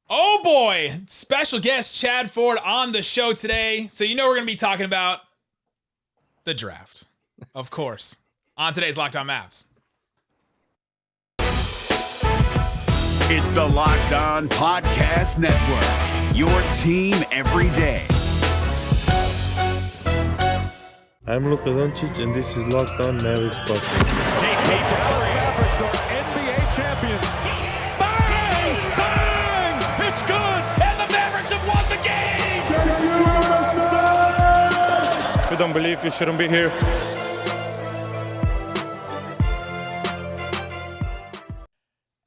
Oh boy, special guest Chad Ford on the show today. So we're going to be talking about the draft, of course, on today's Locked On Mavs. It's the Locked On Podcast Network, your team every day. I'm Luka Doncic, and this is Locked On Mavericks podcast. Hey, Dallas Mavericks are NBA champions. Bang! Bang! It's good! And the Mavericks have won the game! If you don't believe, you shouldn't be here.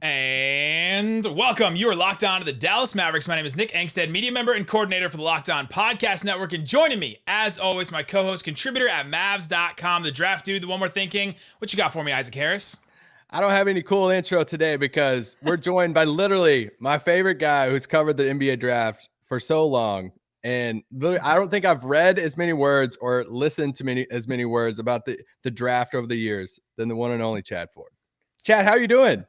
And welcome. You are locked on to the Dallas Mavericks. My name is Nick Angstadt, media member and coordinator for the Locked On Podcast Network. And joining me, as always, my co-host, contributor at Mavs.com, the draft dude, the one we're thinking. What you got for me, Isaac Harris? I don't have any cool intro today because we're joined by literally my favorite guy who's covered the NBA draft for so long. And I don't think I've read as many words or listened to as many words about the draft over the years than the one and only Chad Ford. Chad, how are you doing?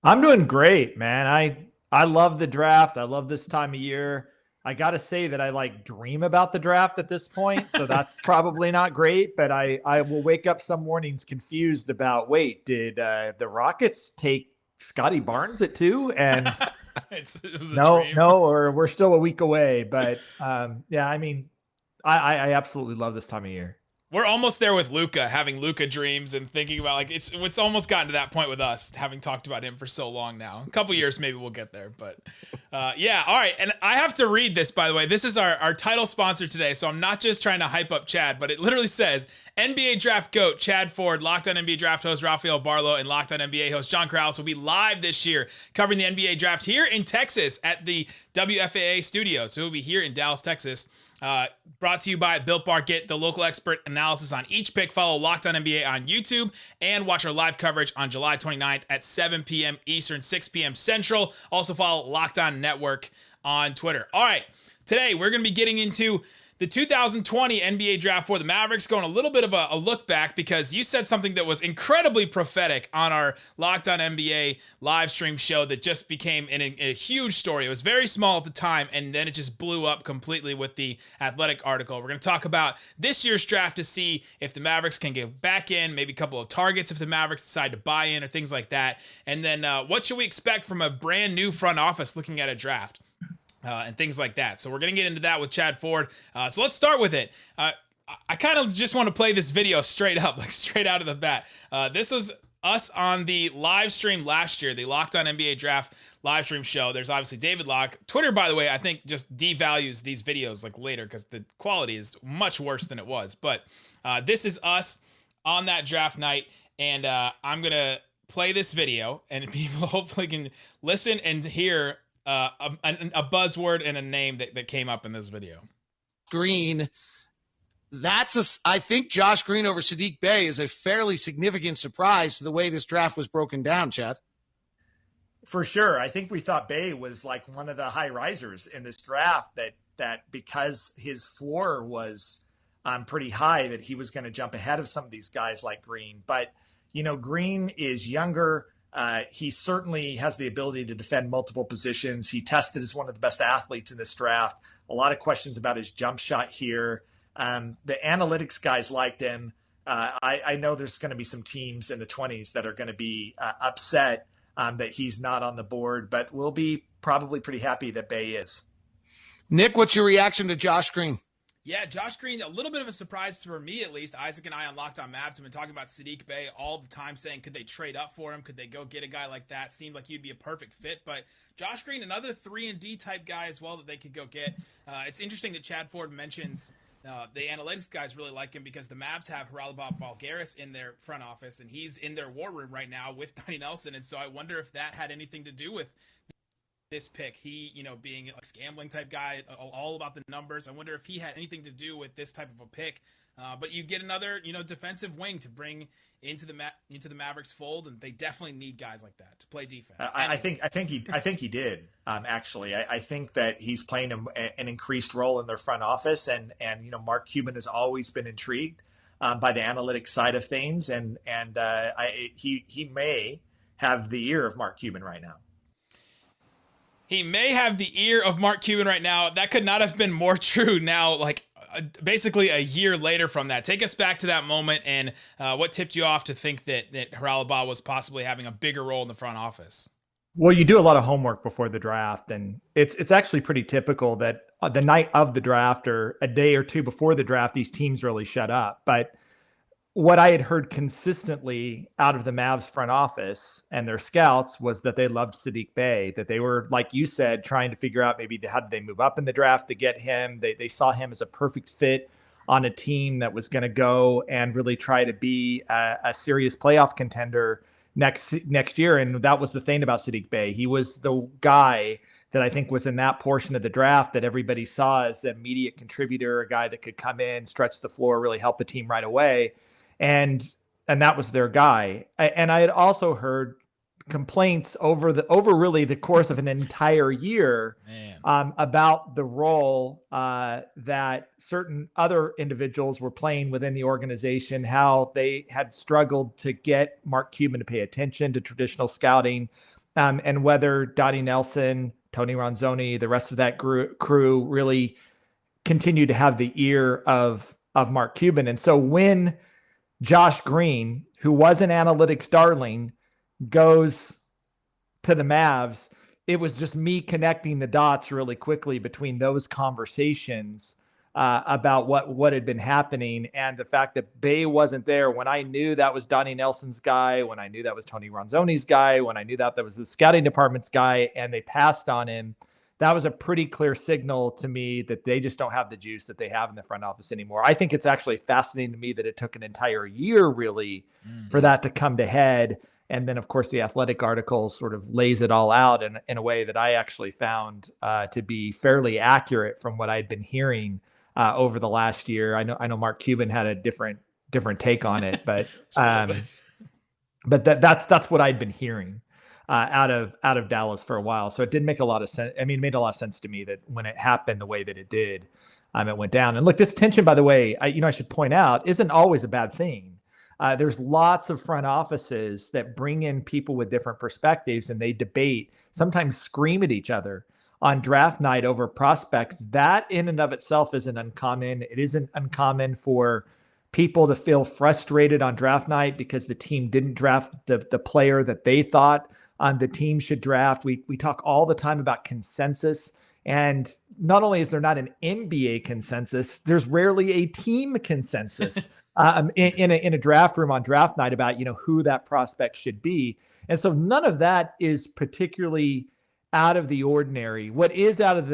I'm doing great, man. I love the draft. I love this time of year. I got to say that I dream about the draft at this point. So that's probably not great, but I will wake up some mornings confused about, wait, did the Rockets take Scotty Barnes at 2? And no, or we're still a week away. But yeah, I mean, I absolutely love this time of year. We're almost there with Luka, having Luka dreams and thinking about it's almost gotten to that point with us, having talked about him for so long now. A couple years, maybe we'll get there, but yeah. All right. And I have to read this, by the way. This is our title sponsor today. So I'm not just trying to hype up Chad, but it literally says NBA draft GOAT Chad Ford, Locked On NBA draft host Rafael Barlow, and Locked On NBA host John Krause will be live this year covering the NBA draft here in Texas at the WFAA studio. So we'll be here in Dallas, Texas. Brought to you by Built Bar. Get the local expert analysis on each pick. Follow Locked On NBA on YouTube and watch our live coverage on July 29th at 7 p.m. Eastern, 6 p.m. Central. Also follow Locked On Network on Twitter. All right, today we're going to be getting into the 2020 NBA draft for the Mavericks, going a little bit of a look back because you said something that was incredibly prophetic on our Locked On NBA live stream show that just became a huge story. It was very small at the time, and then it just blew up completely with the Athletic article. We're going to talk about this year's draft to see if the Mavericks can get back in, maybe a couple of targets if the Mavericks decide to buy in or things like that. And then what should we expect from a brand new front office looking at a draft? And things like that. So we're going to get into that with Chad Ford. So let's start with it. I kind of just want to play this video straight up, straight out of the bat. This was us on the live stream last year, the Locked On NBA Draft live stream show. There's obviously David Locke. Twitter, by the way, I think just devalues these videos later because the quality is much worse than it was. But this is us on that draft night, and I'm going to play this video, and people hopefully can listen and hear a buzzword and a name that came up in this video. Green. I think Josh Green over Saddiq Bey is a fairly significant surprise to the way this draft was broken down, Chad. For sure. I think we thought Bey was one of the high risers in this draft that because his floor was pretty high, that he was going to jump ahead of some of these guys like Green. But, Green is younger. He certainly has the ability to defend multiple positions. He tested as one of the best athletes in this draft. A lot of questions about his jump shot here. The analytics guys liked him. I know there's going to be some teams in the 20s that are going to be upset that he's not on the board, but we'll be probably pretty happy that Bey is. Nick, what's your reaction to Josh Green? Yeah, Josh Green, a little bit of a surprise for me at least. Isaac and I on Locked On Mavs have been talking about Saddiq Bey all the time, saying could they trade up for him? Could they go get a guy like that? Seemed like he'd be a perfect fit. But Josh Green, another 3-and-D type guy as well that they could go get. It's interesting that Chad Ford mentions the analytics guys really like him because the Mavs have Haralabos Voulgaris in their front office, and he's in their war room right now with Donnie Nelson. And so I wonder if that had anything to do with this pick. He, being a gambling type guy, all about the numbers. I wonder if he had anything to do with this type of a pick. But you get another, defensive wing to bring into the Mavericks fold, and they definitely need guys like that to play defense. I think he did. Actually, I think that he's playing an increased role in their front office, and Mark Cuban has always been intrigued by the analytics side of things, and he may have the ear of Mark Cuban right now. He may have the ear of Mark Cuban right now. That could not have been more true now, like basically a year later from that. Take us back to that moment and what tipped you off to think that Haralabos was possibly having a bigger role in the front office? Well, you do a lot of homework before the draft, and it's actually pretty typical that the night of the draft or a day or two before the draft, these teams really shut up. But what I had heard consistently out of the Mavs front office and their scouts was that they loved Saddiq Bey, that they were, like you said, trying to figure out maybe how did they move up in the draft to get him. They saw him as a perfect fit on a team that was going to go and really try to be a serious playoff contender next year. And that was the thing about Saddiq Bey. He was the guy that I think was in that portion of the draft that everybody saw as the immediate contributor, a guy that could come in, stretch the floor, really help the team right away. And that was their guy. And I had also heard complaints over really the course of an entire year about the role that certain other individuals were playing within the organization, how they had struggled to get Mark Cuban to pay attention to traditional scouting, and whether Donnie Nelson, Tony Ronzoni, the rest of that crew really continued to have the ear of Mark Cuban. And so when Josh Green, who was an analytics darling, goes to the Mavs, it was just me connecting the dots really quickly between those conversations about what had been happening and the fact that Bey wasn't there when I knew that was Donnie Nelson's guy, when I knew that was Tony Ronzoni's guy, when I knew that was the scouting department's guy, and they passed on him. That was a pretty clear signal to me that they just don't have the juice that they have in the front office anymore. I think it's actually fascinating to me that it took an entire year really for that to come to head. And then, of course, the Athletic article sort of lays it all out in a way that I actually found to be fairly accurate from what I'd been hearing over the last year. I know Mark Cuban had a different take on it, but that's what I'd been hearing out of Dallas for a while. So it did make a lot of sense. I mean, it made a lot of sense to me that when it happened the way that it did, it went down. And look, this tension, by the way, I should point out, isn't always a bad thing. There's lots of front offices that bring in people with different perspectives and they debate, sometimes scream at each other on draft night over prospects. That in and of itself isn't uncommon. It isn't uncommon for people to feel frustrated on draft night because the team didn't draft the player that they thought the team should draft. We talk all the time about consensus. And not only is there not an NBA consensus, there's rarely a team consensus in a draft room on draft night about, who that prospect should be. And so none of that is particularly out of the ordinary. What is out of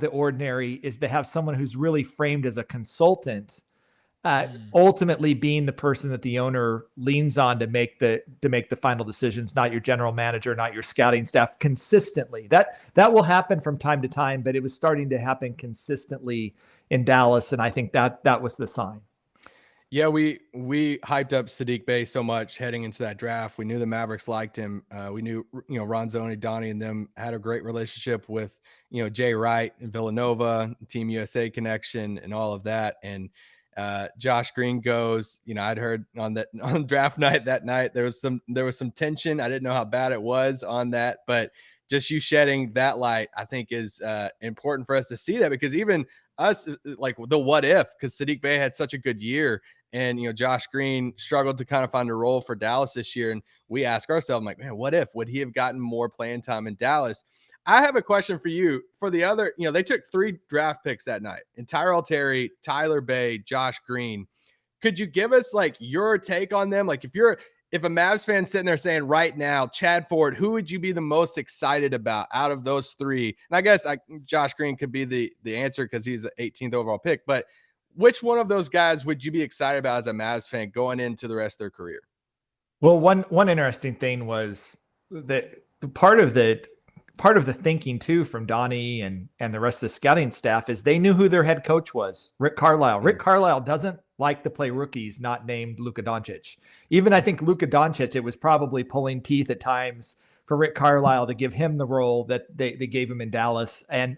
the ordinary is to have someone who's really framed as a consultant, ultimately being the person that the owner leans on to make the final decisions, not your general manager, not your scouting staff, consistently. That will happen from time to time, but it was starting to happen consistently in Dallas. And I think that was the sign. Yeah, we hyped up Saddiq Bey so much heading into that draft. We knew the Mavericks liked him. We knew, Ronzoni, Donnie, and them had a great relationship with, Jay Wright and Villanova, Team USA connection, and all of that. And Josh Green goes. I'd heard on draft night that night there was some tension. I didn't know how bad it was on that, but just you shedding that light, I think, is important for us to see that, because even us, like the what if, because Saddiq Bey had such a good year. And, Josh Green struggled to kind of find a role for Dallas this year. And we ask ourselves, like, man, what if? Would he have gotten more playing time in Dallas? I have a question for you. For the other, they took 3 draft picks that night, and Tyrell Terry, Tyler Bey, Josh Green. Could you give us like your take on them? Like if a Mavs fan sitting there saying right now, Chad Ford, who would you be the most excited about out of those 3? And I guess Josh Green could be the answer because he's the 18th overall pick, but which one of those guys would you be excited about as a Mavs fan going into the rest of their career? Well, one interesting thing was that part of the thinking too from Donnie and the rest of the scouting staff is they knew who their head coach was, Rick Carlisle. Rick Carlisle doesn't like to play rookies not named Luka Doncic. Even I think Luka Doncic, it was probably pulling teeth at times for Rick Carlisle to give him the role that they gave him in Dallas. And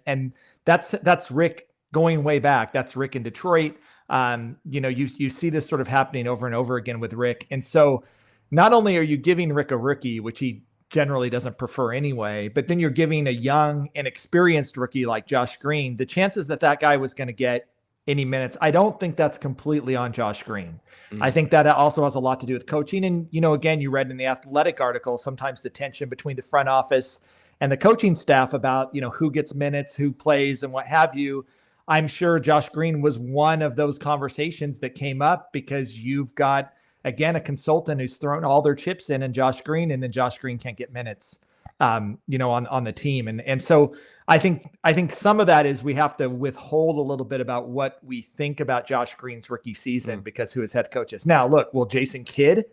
that's Rick going way back. That's Rick in Detroit. You see this sort of happening over and over again with Rick. And so not only are you giving Rick a rookie, which he generally doesn't prefer anyway. But then you're giving a young, inexperienced rookie like Josh Green the chances that that guy was going to get any minutes. I don't think that's completely on Josh Green. I think that also has a lot to do with coaching. And, again, you read in the Athletic article, sometimes the tension between the front office and the coaching staff about, who gets minutes, who plays and what have you. I'm sure Josh Green was one of those conversations that came up because you've got, again, a consultant who's thrown all their chips in and Josh Green, and then Josh Green can't get minutes, on the team. And so I think some of that is we have to withhold a little bit about what we think about Josh Green's rookie season because who his head coach is. Now, look, will Jason Kidd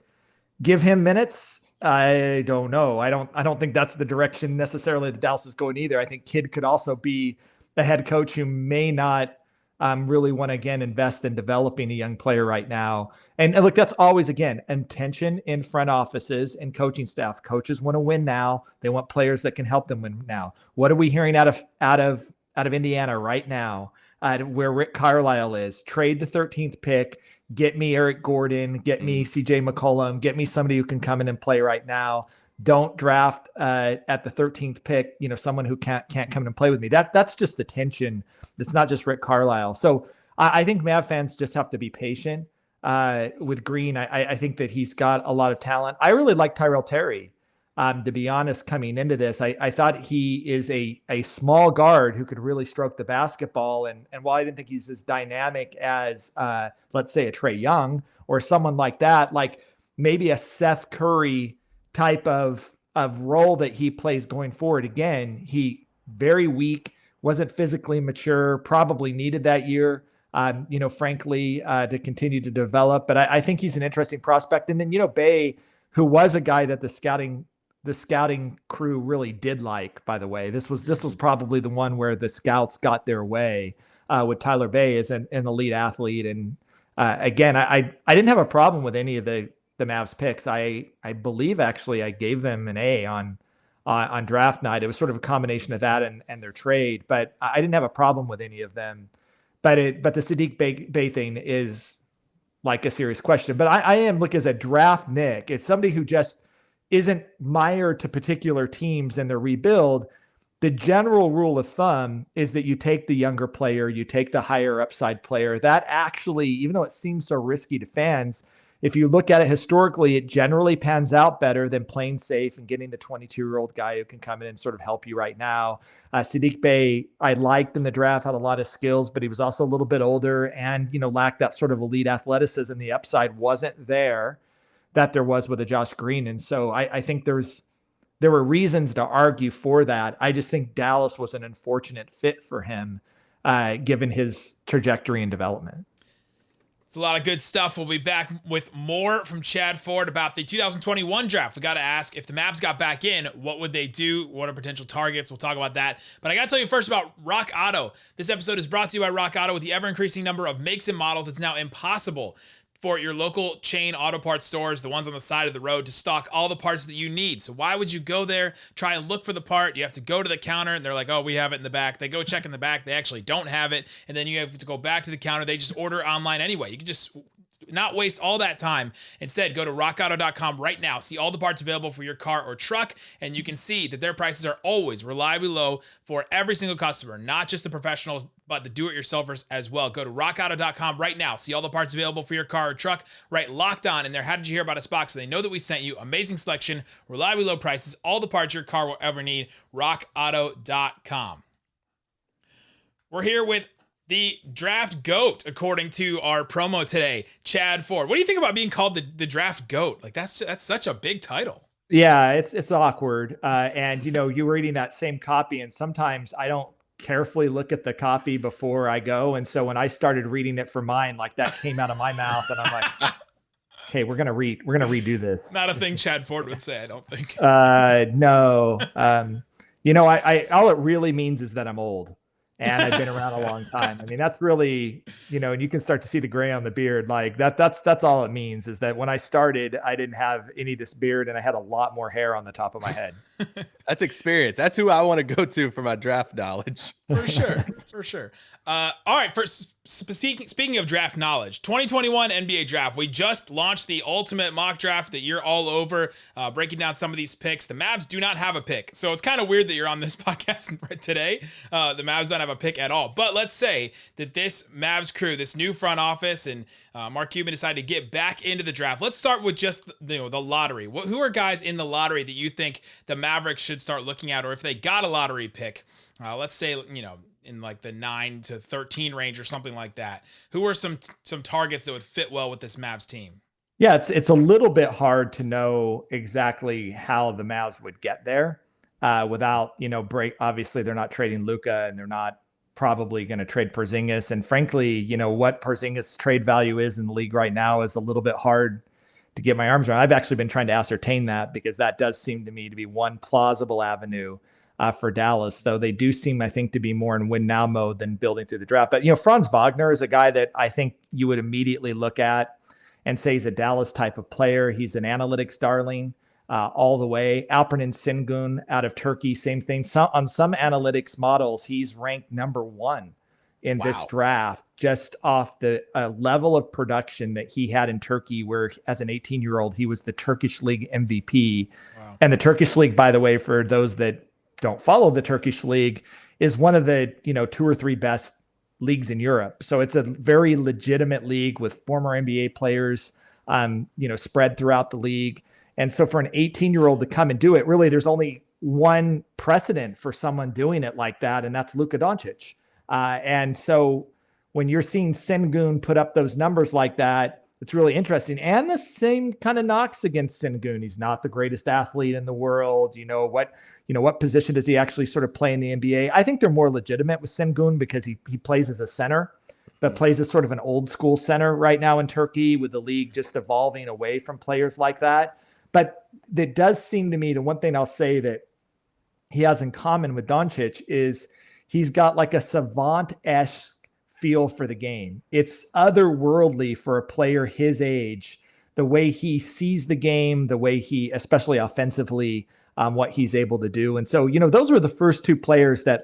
give him minutes? I don't know. I don't think that's the direction necessarily that Dallas is going either. I think Kidd could also be a head coach who may not really want to, again, invest in developing a young player right now. And look, that's always, again, intention in front offices and coaching staff. Coaches want to win now. They want players that can help them win now. What are we hearing out of Indiana right now, where Rick Carlisle is? Trade the 13th pick. Get me Eric Gordon. Get me CJ McCollum. Get me somebody who can come in and play right now. Don't draft at the 13th pick, someone who can't come in and play with me. That's just the tension. It's not just Rick Carlisle. So I think Mav fans just have to be patient with Green. I think that he's got a lot of talent. I really like Tyrell Terry, to be honest, coming into this. I thought he is a small guard who could really stroke the basketball. And while I didn't think he's as dynamic as, let's say, a Trae Young or someone like that, like maybe a Seth Curry type of role that he plays going forward. Again, he very weak, wasn't physically mature, probably needed that year, frankly, to continue to develop. But I think he's an interesting prospect. And then, Bey, who was a guy that the scouting crew really did like, by the way. This was probably the one where the scouts got their way with Tyler Bey as an elite athlete. And again, I didn't have a problem with any of the Mavs picks. I believe actually I gave them an A on draft night. It was sort of a combination of that and their trade, but I didn't have a problem with any of them. But the Saddiq Bey thing is like a serious question. But I am, look, as a draft Nick, it's somebody who just isn't mired to particular teams in their rebuild. The general rule of thumb is that you take the younger player, you take the higher upside player. That actually, even though it seems so risky to fans, if you look at it historically, it generally pans out better than playing safe and getting the 22-year-old guy who can come in and sort of help you right now. Saddiq Bey, I liked in the draft, had a lot of skills, but he was also a little bit older and, lacked that sort of elite athleticism. The upside wasn't there that there was with a Josh Green. And so I think there were reasons to argue for that. I just think Dallas was an unfortunate fit for him, given his trajectory and development. It's a lot of good stuff. We'll be back with more from Chad Ford about the 2021 draft. We got to ask, if the Mavs got back in, what would they do? What are potential targets? We'll talk about that. But I got to tell you first about Rock Auto. This episode is brought to you by Rock Auto. With the ever-increasing number of makes and models, it's now impossible for your local chain auto parts stores, the ones on the side of the road, to stock all the parts that you need. So why would you go there, try and look for the part? You have to go to the counter, and they're like, oh, we have it in the back. They go check in the back. They actually don't have it. And then you have to go back to the counter. They just order online anyway. You can just not waste all that time. Instead, go to rockauto.com right now. See all the parts available for your car or truck, and you can see that their prices are always reliably low for every single customer, not just the professionals, but the do-it-yourselfers as well. Go to rockauto.com right now. See all the parts available for your car or truck. Right, Locked On in there. How did you hear about us box? So they know that we sent you. Amazing selection, reliably low prices, all the parts your car will ever need. rockauto.com. We're here with the draft GOAT, according to our promo today, Chad Ford. What do you think about being called the draft GOAT? Like, that's such a big title. Yeah, it's awkward. And, you were reading that same copy, and sometimes I don't carefully look at the copy before I go. And so when I started reading it for mine, like that came out of my mouth, and I'm like, okay, we're gonna redo this. Not a thing Chad Ford would say, I don't think. No. All it really means is that I'm old. And I've been around a long time. I mean, that's really, and you can start to see the gray on the beard. Like that's all it means, is that when I started, I didn't have any of this beard and I had a lot more hair on the top of my head. That's experience. That's who I want to go to for my draft knowledge. For sure. For sure. All right. Speaking of draft knowledge, 2021 NBA draft. We just launched the ultimate mock draft that you're all over, breaking down some of these picks. The Mavs do not have a pick. So it's kind of weird that you're on this podcast today. The Mavs don't have a pick at all. But let's say that this Mavs crew, this new front office, and Mark Cuban decided to get back into the draft. Let's start with just the lottery. Who are guys in the lottery that you think the Mavericks should start looking at, or if they got a lottery pick, let's say, in like the 9 to 13 range or something like that? Who are some targets that would fit well with this Mavs team? Yeah, it's a little bit hard to know exactly how the Mavs would get there without, obviously they're not trading Luka, and they're not probably going to trade Porzingis. And frankly, what Porzingis trade value is in the league right now is a little bit hard to get my arms around. I've actually been trying to ascertain that, because that does seem to me to be one plausible avenue for Dallas, though they do seem, I think, to be more in win now mode than building through the draft. But, Franz Wagner is a guy that I think you would immediately look at and say he's a Dallas type of player. He's an analytics darling all the way. Alperen Sengun out of Turkey, same thing. On some analytics models, he's ranked number 1 in this draft, just off the level of production that he had in Turkey, where as an 18-year-old, he was the Turkish League MVP. Wow. And the Turkish League, by the way, for those that don't follow the Turkish League, is one of the 2 or 3 best leagues in Europe. So it's a very legitimate league with former NBA players, spread throughout the league. And so for an 18-year-old to come and do it, really, there's only one precedent for someone doing it like that, and that's Luka Doncic. And so when you're seeing Sengun put up those numbers like that, it's really interesting. And the same kind of knocks against Sengun. He's not the greatest athlete in the world. What position does he actually sort of play in the NBA? I think they're more legitimate with Sengun because he plays as a center, but plays as sort of an old school center right now in Turkey, with the league just evolving away from players like that. But it does seem to me, the one thing I'll say that he has in common with Doncic is he's got like a savant-esque feel for the game. It's otherworldly for a player his age, the way he sees the game, the way he, especially offensively, what he's able to do. And so, those were the first 2 players that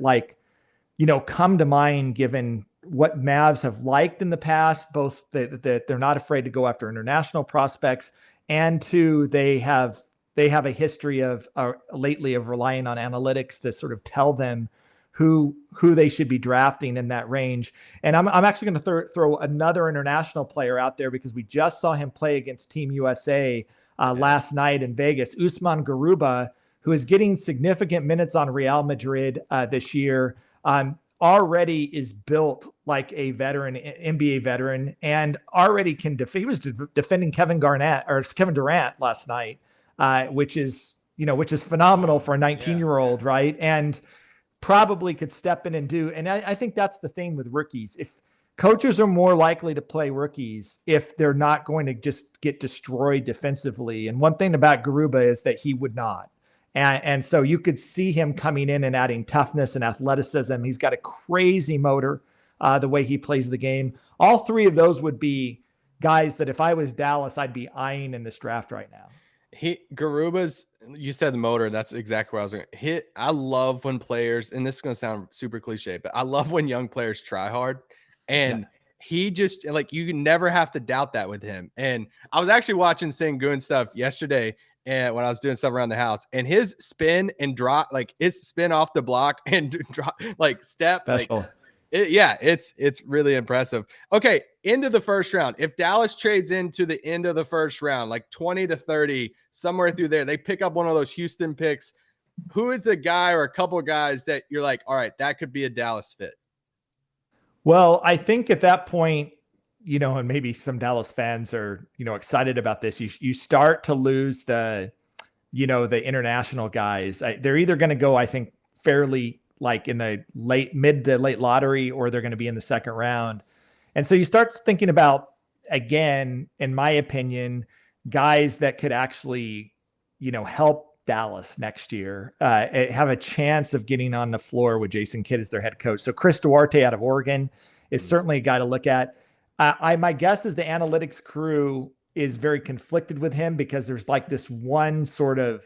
come to mind, given what Mavs have liked in the past, both that they're not afraid to go after international prospects, and 2, they have a history of lately of relying on analytics to sort of tell them who they should be drafting in that range. And I'm actually going to throw another international player out there, because we just saw him play against Team USA last night in Vegas. Usman Garuba, who is getting significant minutes on Real Madrid this year, already is built like a veteran, NBA veteran, and already can defend. He was defending Kevin Durant last night, which is phenomenal for a 19-year-old, right? And probably could step in and do. And I think that's the thing with rookies. If coaches are more likely to play rookies if they're not going to just get destroyed defensively. And one thing about Garuba is that he would not. And so you could see him coming in and adding toughness and athleticism. He's got a crazy motor, the way he plays the game. All 3 of those would be guys that if I was Dallas, I'd be eyeing in this draft right now. Garuba's, you said the motor, that's exactly what I was going to hit. I love when players, and this is going to sound super cliche, but I love when young players try hard, and he just, you never have to doubt that with him. And I was actually watching Sengun stuff yesterday, and when I was doing stuff around the house, and his spin and drop, his spin off the block and drop, step, it's really impressive. Okay, into the first round. If Dallas trades into the end of the first round, 20 to 30, somewhere through there, they pick up one of those Houston picks. Who is a guy or a couple of guys that you're like, all right, that could be a Dallas fit? Well, I think at that point, and maybe some Dallas fans are, excited about this. You start to lose the international guys. They're either going to go, I think, fairly in the mid to late lottery, or they're going to be in the second round. And so you start thinking about, again, in my opinion, guys that could actually, help Dallas next year, have a chance of getting on the floor with Jason Kidd as their head coach. So Chris Duarte out of Oregon is certainly a guy to look at. My guess is the analytics crew is very conflicted with him, because there's this one sort of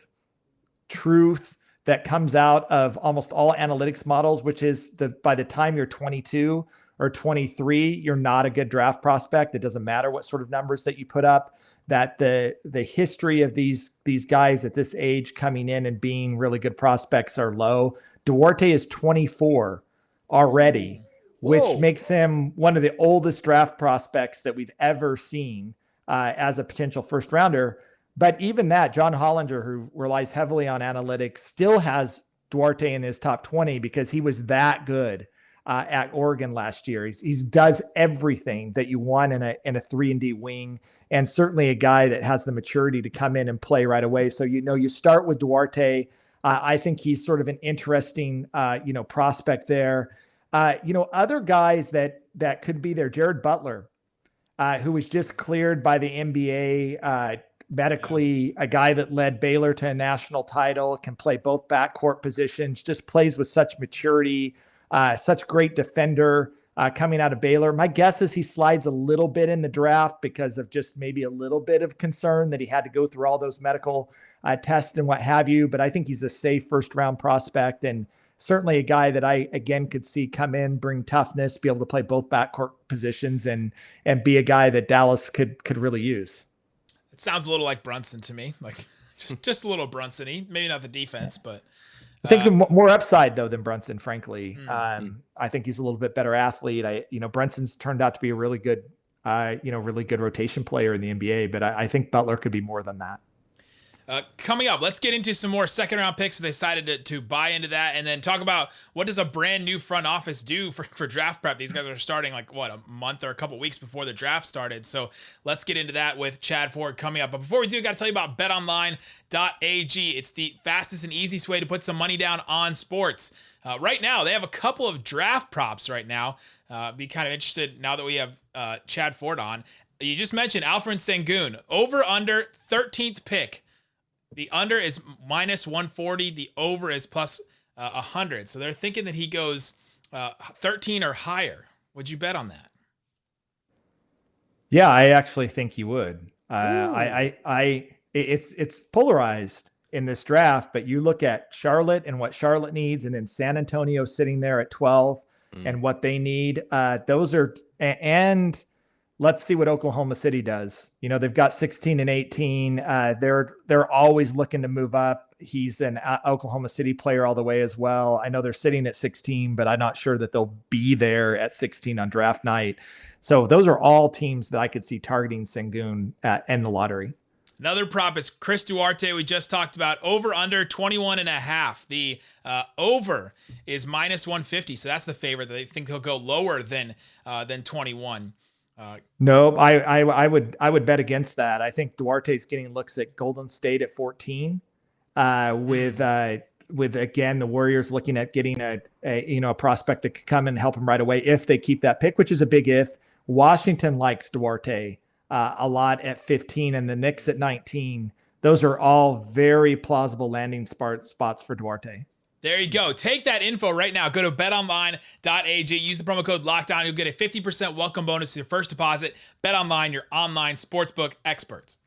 truth that comes out of almost all analytics models, which is by the time you're 22 or 23, you're not a good draft prospect. It doesn't matter what sort of numbers that you put up, that the history of these guys at this age coming in and being really good prospects are low. Duarte is 24 already, which makes him one of the oldest draft prospects that we've ever seen as a potential first rounder. But even that, John Hollinger, who relies heavily on analytics, still has Duarte in his top 20 because he was that good at Oregon last year. He's does everything that you want in a 3-and-D wing, and certainly a guy that has the maturity to come in and play right away. So, you start with Duarte. I think he's sort of an interesting, prospect there. Other guys that could be there, Jared Butler, who was just cleared by the NBA, medically, a guy that led Baylor to a national title, can play both backcourt positions, just plays with such maturity, such great defender coming out of Baylor. My guess is he slides a little bit in the draft because of just maybe a little bit of concern that he had to go through all those medical tests and what have you. But I think he's a safe first-round prospect, and certainly a guy that I, again, could see come in, bring toughness, be able to play both backcourt positions, and be a guy that Dallas could really use. It sounds a little like Brunson to me, like just a little Brunson-y. Maybe not the defense, but I think the more upside though than Brunson, frankly. I think he's a little bit better athlete. Brunson's turned out to be a really good, really good rotation player in the NBA, but I think Butler could be more than that. Coming up, let's get into some more second-round picks. They decided to buy into that, and then talk about what does a brand new front office do for draft prep. These guys are starting a month or a couple weeks before the draft started. So let's get into that with Chad Ford coming up. But before we do, got to tell you about BetOnline.ag. It's the fastest and easiest way to put some money down on sports. Right now, they have a couple of draft props right now. Be kind of interested now that we have Chad Ford on. You just mentioned Alfred Sengun. Over under 13th pick. The under is minus 140. The over is plus 100. So they're thinking that he goes 13 or higher. Would you bet on that? Yeah, I actually think he would. It's polarized in this draft, but you look at Charlotte and what Charlotte needs, and then San Antonio sitting there at 12 and what they need. Those are, and let's see what Oklahoma City does. They've got 16 and 18. They're always looking to move up. He's an Oklahoma City player all the way as well. I know they're sitting at 16, but I'm not sure that they'll be there at 16 on draft night. So those are all teams that I could see targeting Sengun in the lottery. Another prop is Chris Duarte. We just talked about over under 21.5. The over is minus 150. So that's the favorite. They think he'll go lower than 21. No, I would bet against that. I think Duarte's getting looks at Golden State at 14, with again the Warriors looking at getting a prospect that could come and help him right away if they keep that pick, which is a big if. Washington likes Duarte a lot at 15, and the Knicks at 19. Those are all very plausible landing spots for Duarte. There you go. Take that info right now. Go to betonline.ag. Use the promo code LOCKEDON. You'll get a 50% welcome bonus to your first deposit. BetOnline, your online sportsbook experts.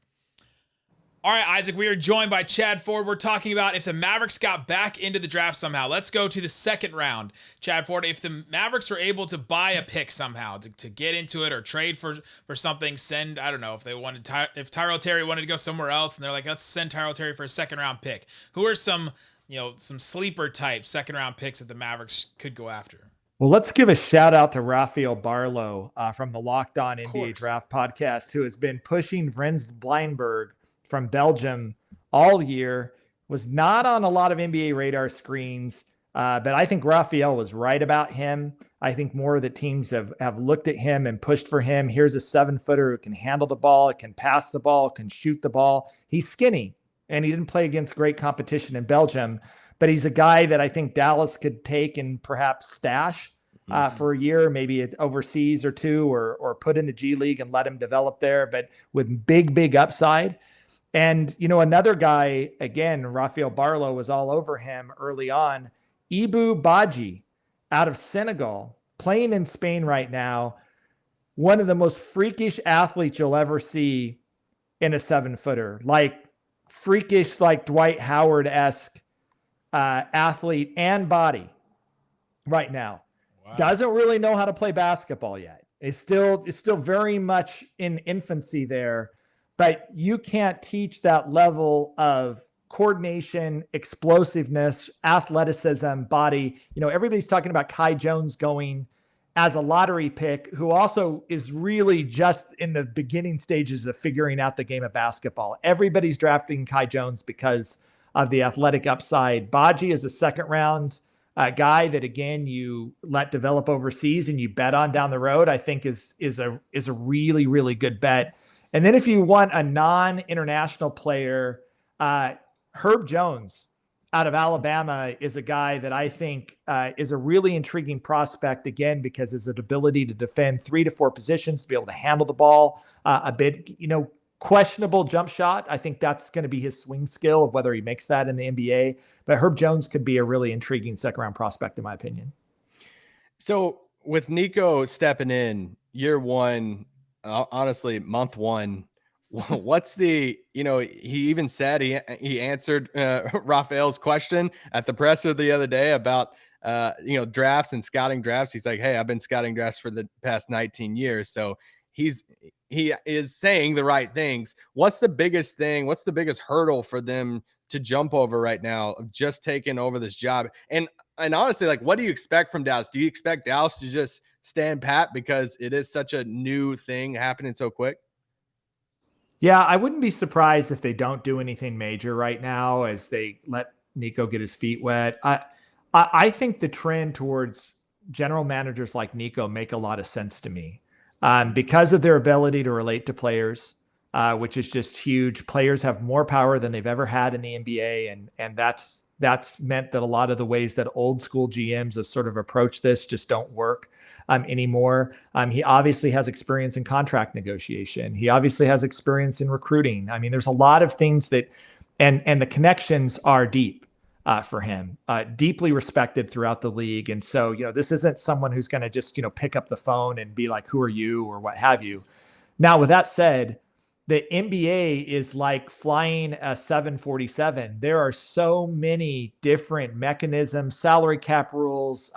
All right, Isaac, we are joined by Chad Ford. We're talking about if the Mavericks got back into the draft somehow. Let's go to the second round. Chad Ford, if the Mavericks were able to buy a pick somehow to get into it or trade for something, send, I don't know, if they wanted if Tyrell Terry wanted to go somewhere else and they're like, let's send Tyrell Terry for a second round pick. Who are some sleeper type second round picks that the Mavericks could go after? Well, let's give a shout out to Rafael Barlow from the Locked On NBA Draft podcast, who has been pushing Vrens Bleinberg from Belgium all year, was not on a lot of NBA radar screens. But I think Rafael was right about him. I think more of the teams have looked at him and pushed for him. Here's a 7-footer who can handle the ball, can pass the ball, can shoot the ball. He's skinny, and he didn't play against great competition in Belgium, but he's a guy that I think Dallas could take and perhaps stash for a year, maybe it's overseas or two, or put in the G League and let him develop there, but with big upside. And, another guy, again, Rafael Barlow was all over him early on, Ibou Badji out of Senegal, playing in Spain right now. One of the most freakish athletes you'll ever see in a 7-footer, like freakish, like Dwight Howard-esque athlete and body right now. Wow. Doesn't really know how to play basketball yet. It's still very much in infancy there, but you can't teach that level of coordination, explosiveness, athleticism, body. Everybody's talking about Kai Jones going as a lottery pick, who also is really just in the beginning stages of figuring out the game of basketball. Everybody's drafting Kai Jones because of the athletic upside. Baji is a second round guy that, again, you let develop overseas and you bet on down the road, I think is a really, really good bet. And then if you want a non-international player, Herb Jones out of Alabama is a guy that I think is a really intriguing prospect, again, because his ability to defend 3 to 4 positions, to be able to handle the ball a bit, questionable jump shot. I think that's going to be his swing skill of whether he makes that in the NBA. But Herb Jones could be a really intriguing second round prospect, in my opinion. So with Nico stepping in year one, honestly, month one, what's the, he even said he answered Raphael's question at the presser the other day about, drafts and scouting drafts. He's like, hey, I've been scouting drafts for the past 19 years. So he is saying the right things. What's the biggest thing? What's the biggest hurdle for them to jump over right now of just taking over this job? And honestly, like, what do you expect from Dallas? Do you expect Dallas to just stand pat because it is such a new thing happening so quick? Yeah, I wouldn't be surprised if they don't do anything major right now as they let Nico get his feet wet. I think the trend towards general managers like Nico make a lot of sense to me because of their ability to relate to players, which is just huge. Players have more power than they've ever had in the NBA, and that's meant that a lot of the ways that old school GMs have sort of approached this just don't work anymore. He obviously has experience in contract negotiation. He obviously has experience in recruiting. I mean, there's a lot of things that, and the connections are deep for him, deeply respected throughout the league. And so, this isn't someone who's going to just, pick up the phone and be like, who are you or what have you. Now, with that said, the NBA is like flying a 747. There are so many different mechanisms, salary cap rules,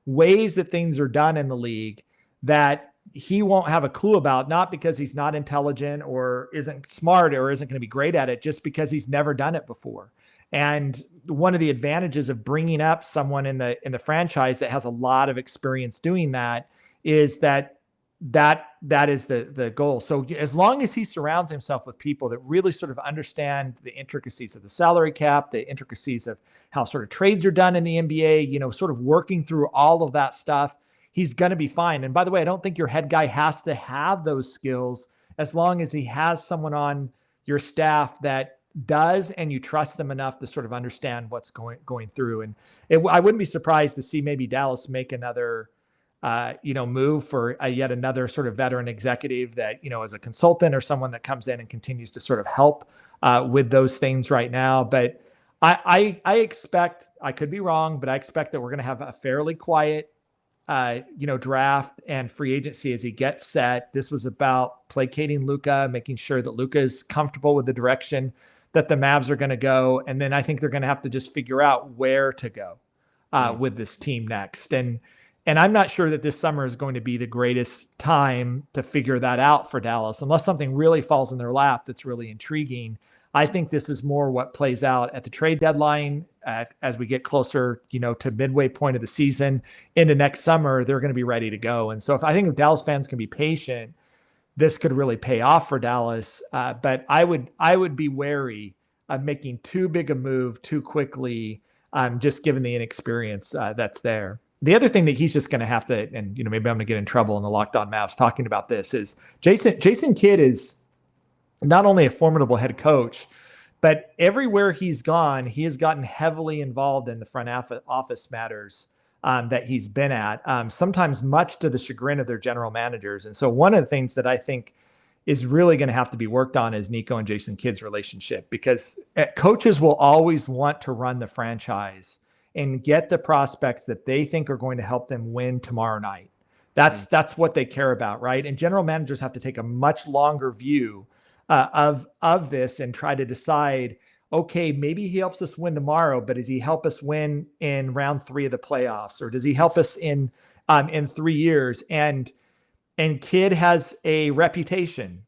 ways that things are done in the league that he won't have a clue about, not because he's not intelligent or isn't smart or isn't going to be great at it, just because he's never done it before. And one of the advantages of bringing up someone in the franchise that has a lot of experience doing that is that is the goal. So as long as he surrounds himself with people that really sort of understand the intricacies of the salary cap, the intricacies of how sort of trades are done in the NBA, sort of working through all of that stuff, he's going to be fine. And by the way, I don't think your head guy has to have those skills as long as he has someone on your staff that does, and you trust them enough to sort of understand what's going through. And I wouldn't be surprised to see maybe Dallas make another move for yet another sort of veteran executive that, as a consultant or someone that comes in and continues to sort of help with those things right now. But I expect, I could be wrong, but I expect that we're going to have a fairly quiet, draft and free agency as he gets set. This was about placating Luka, making sure that Luka is comfortable with the direction that the Mavs are going to go. And then I think they're going to have to just figure out where to go with this team next. And I'm not sure that this summer is going to be the greatest time to figure that out for Dallas, unless something really falls in their lap that's really intriguing. I think this is more what plays out at the trade deadline as we get closer, to midway point of the season into next summer. They're going to be ready to go. And so if Dallas fans can be patient, this could really pay off for Dallas. But I would be wary of making too big a move too quickly, just given the inexperience that's there. The other thing that he's just going to have to, and maybe I'm going to get in trouble in the Locked On Mavs talking about this, is Jason Kidd is not only a formidable head coach, but everywhere he's gone, he has gotten heavily involved in the front office matters that he's been at, sometimes much to the chagrin of their general managers. And so one of the things that I think is really going to have to be worked on is Nico and Jason Kidd's relationship, because coaches will always want to run the franchise and get the prospects that they think are going to help them win tomorrow night. That's what they care about, right? And general managers have to take a much longer view of this and try to decide, okay, maybe he helps us win tomorrow, but does he help us win in round 3 of the playoffs, or does he help us in 3 years? And Kidd has a reputation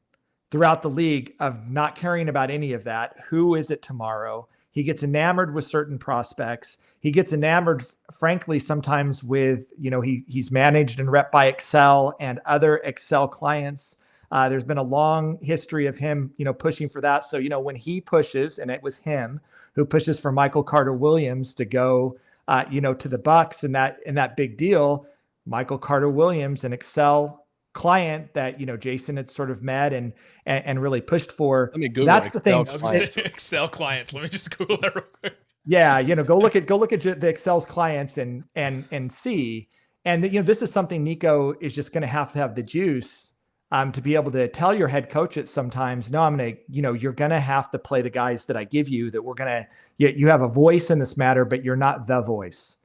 throughout the league of not caring about any of that. Who is it tomorrow? He gets enamored with certain prospects. He gets enamored, frankly, sometimes with, he's managed and rep by Excel and other Excel clients. There's been a long history of him, pushing for that. So, when he pushes, and it was him who pushes for Michael Carter-Williams to go, to the Bucks and that big deal, Michael Carter-Williams, an Excel client that, Jason had sort of met and really pushed for. Let me Google that's Excel the thing. Excel clients. Let me just Google that real quick. Yeah. Go look at the Excel's clients and see. And this is something Nico is just going to have the juice to be able to tell your head coach it sometimes. No, you're going to have to play the guys that I give you, that you have a voice in this matter, but you're not the voice.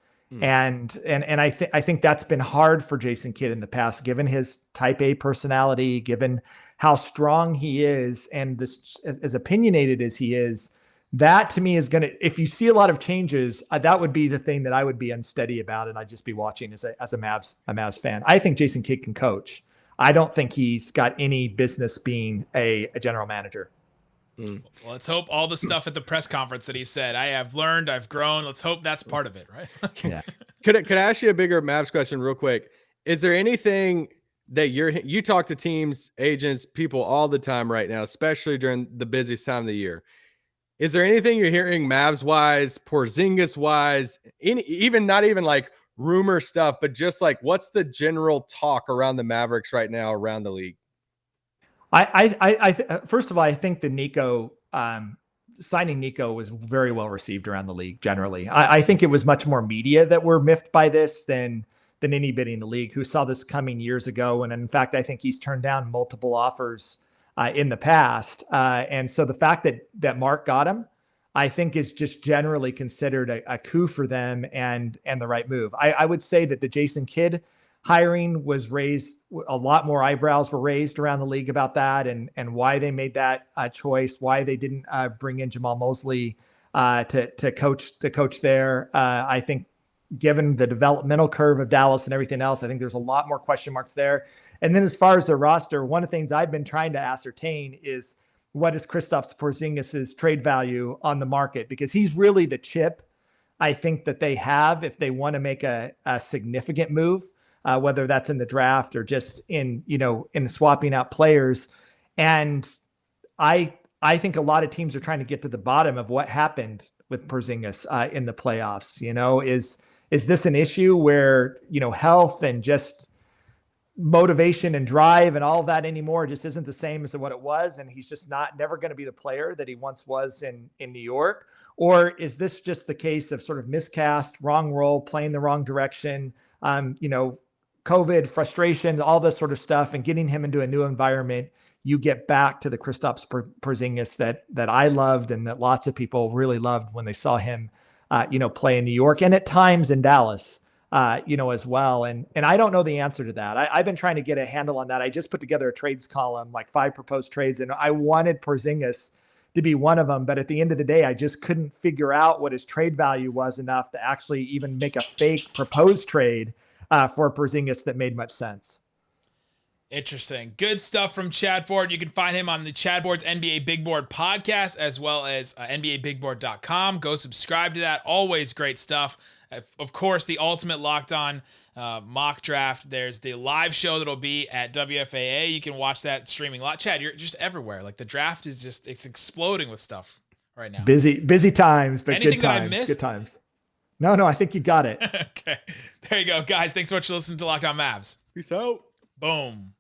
And I think that's been hard for Jason Kidd in the past, given his type A personality, given how strong he is, and this as opinionated as he is. That to me is going to, if you see a lot of changes, that would be the thing that I would be unsteady about, and I'd just be watching as a Mavs fan. I think Jason Kidd can coach. I don't think he's got any business being a general manager. Well, let's hope all the stuff at the press conference that he said, I have learned, I've grown. Let's hope that's part of it, right? Yeah. Could I ask you a bigger Mavs question real quick? Is there anything that you talk to teams, agents, people all the time right now, especially during the busiest time of the year? Is there anything you're hearing Mavs wise, Porzingis wise, even not even like rumor stuff, but just like what's the general talk around the Mavericks right now around the league? First of all, I think the Nico signing Nico was very well received around the league generally. I think it was much more media that were miffed by this than anybody in the league who saw this coming years ago. And in fact, I think he's turned down multiple offers in the past. And so the fact that Mark got him, I think is just generally considered a coup for them and the right move. I would say that the Jason Kidd hiring was raised, a lot more eyebrows were raised around the league about that and why they made that choice, why they didn't bring in Jamal Mosley to coach there. I think given the developmental curve of Dallas and everything else, I think there's a lot more question marks there. And then as far as the roster, one of the things I've been trying to ascertain is what is Kristaps Porzingis's trade value on the market, because he's really the chip I think that they have if they want to make a significant move. Whether that's in the draft or just in swapping out players. And I think a lot of teams are trying to get to the bottom of what happened with Porzingis in the playoffs. Is this an issue where, health and just motivation and drive and all of that anymore just isn't the same as what it was, and he's just never going to be the player that he once was in New York? Or is this just the case of sort of miscast, wrong role, playing the wrong direction, COVID, frustration, all this sort of stuff, and getting him into a new environment, you get back to the Kristaps Porzingis that I loved and that lots of people really loved when they saw him, play in New York and at times in Dallas, as well. And I don't know the answer to that. I've been trying to get a handle on that. I just put together a trades column, like 5 proposed trades, and I wanted Porzingis to be one of them. But at the end of the day, I just couldn't figure out what his trade value was enough to actually even make a fake proposed trade for Porzingis that made much sense. Interesting. Good stuff from Chad Ford. You can find him on the Chad Ford's NBA Big Board podcast, as well as NBABigBoard.com. Go subscribe to that. Always great stuff. Of course, the ultimate Locked On mock draft. There's the live show that'll be at WFAA. You can watch that streaming live. Chad, you're just everywhere. Like the draft is it's exploding with stuff right now. Busy times, but anything good times. That I missed? Good times. No, I think you got it. Okay. There you go, guys. Thanks so much for listening to Locked On Mavs. Peace out. Boom.